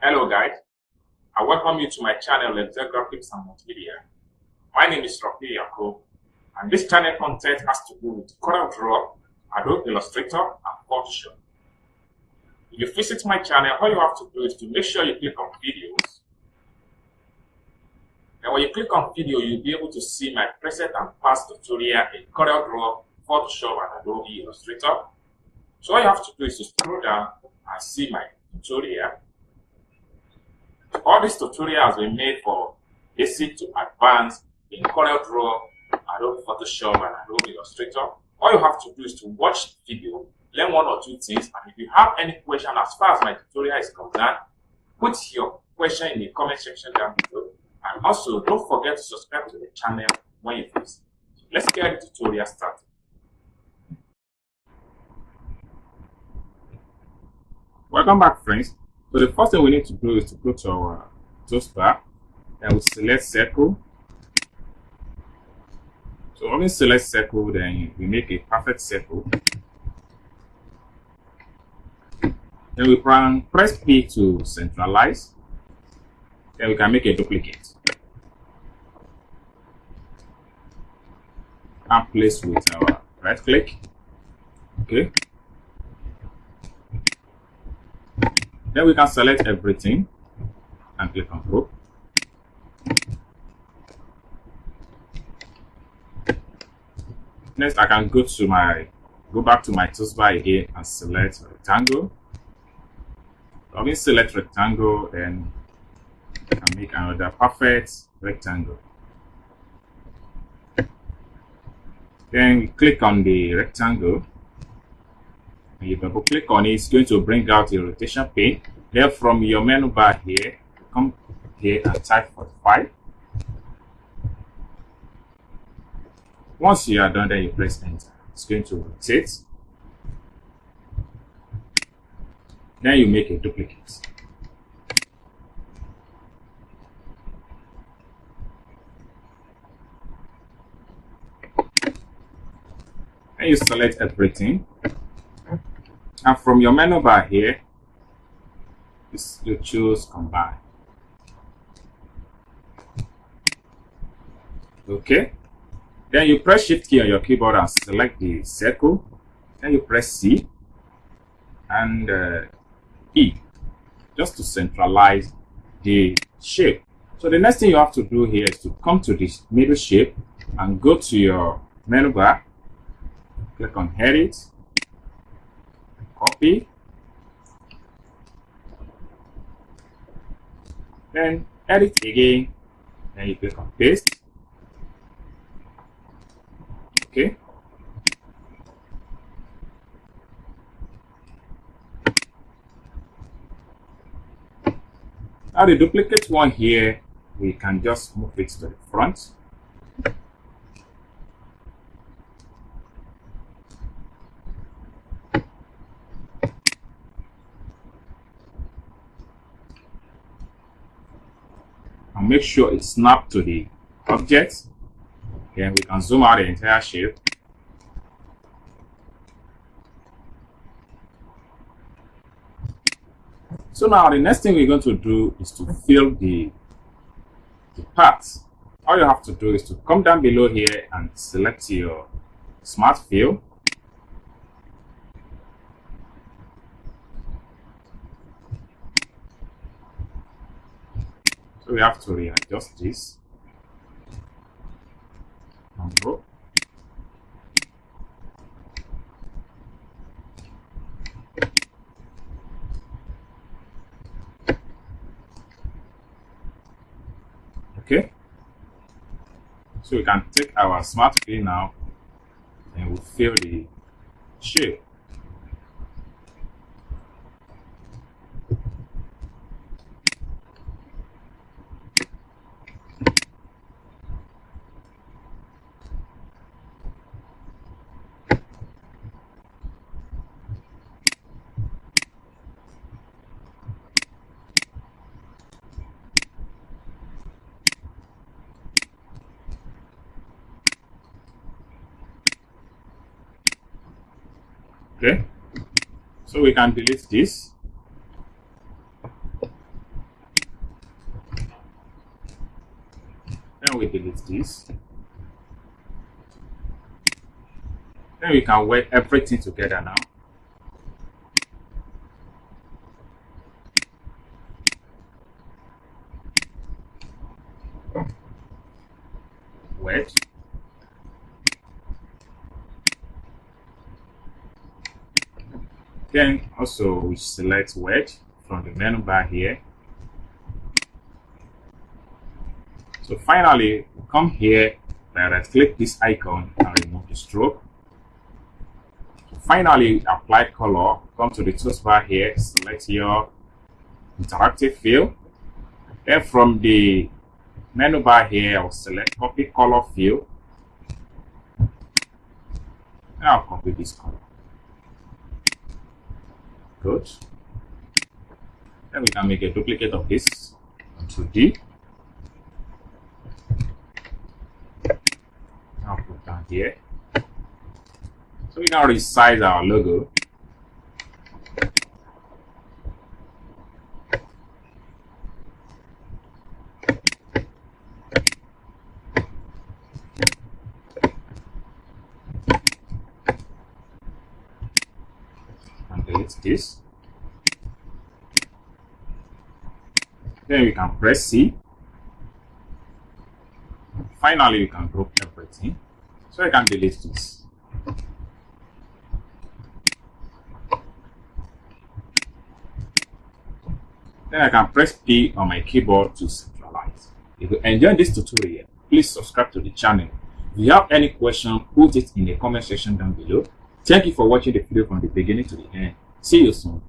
Hello guys, I welcome you to my channel Excel Graphics and Multimedia. My name is Rafi Yako, and this channel content has to do with CorelDRAW, Adobe Illustrator, and Photoshop. If you visit my channel, all you have to do is to make sure you click on videos. And when you click on video, you'll be able to see my present and past tutorial in CorelDRAW, Photoshop, and Adobe Illustrator. So all you have to do is to scroll down and see my tutorial. All this tutorial has been made for basic to advanced in CorelDRAW, Adobe Photoshop, and Adobe Illustrator. All you have to do is to watch the video, learn one or two things, and if you have any question as far as my tutorial is concerned, put your question in the comment section down below. And also, don't forget to subscribe to the channel when you visit. Let's get the tutorial started. Welcome back, friends. So the first thing we need to do is to go to our toolbar and we select circle. So when we select circle, then we make a perfect circle. Then we press P to centralize. Then we can make a duplicate and place with our right click. Okay. Then we can select everything and click on group. Next, I can go back to my toolbar again and select rectangle. When we select rectangle, then I can make another perfect rectangle. Then we click on the rectangle. And you double click on it, it's going to bring out a rotation pane. Then from your menu bar here, come here and type 45. Once you are done, then you press enter. It's going to rotate. Then you make a duplicate. Then you select everything. And from your menu bar here, you choose combine. Okay. Then you press shift key on your keyboard and select the circle. Then you press C and E just to centralize the shape. So the next thing you have to do here is to come to this middle shape and go to your menu bar, click on edit, copy, then edit again, then you click on paste. Okay. Now the duplicate one here, we can just move it to the front. And make sure it's snapped to the object. Then we can zoom out the entire shape. So now the next thing we're going to do is to fill the parts. All you have to do is to come down below here and select your smart fill. So we have to readjust this. And go. Okay. So we can take our smart fill now and we'll fill the shape. Okay, so we can delete this. Then we delete this. Then we can work everything together now. Word. Then also we select word from the menu bar here. So finally, come here, right click this icon and remove the stroke. Finally, apply color. Come to the toolbar here, select your interactive fill. Then from the menu bar here, I'll select copy color fill. And I'll copy this color. Good. Then we can make a duplicate of this. Control D. I'll put down here. So we can resize our logo. And delete this. Then we can press C. Finally, we can group everything. So I can delete this. Then I can press P on my keyboard to centralize. If you enjoyed this tutorial, please subscribe to the channel. If you have any question, put it in the comment section down below. Thank you for watching the video from the beginning to the end. See you soon.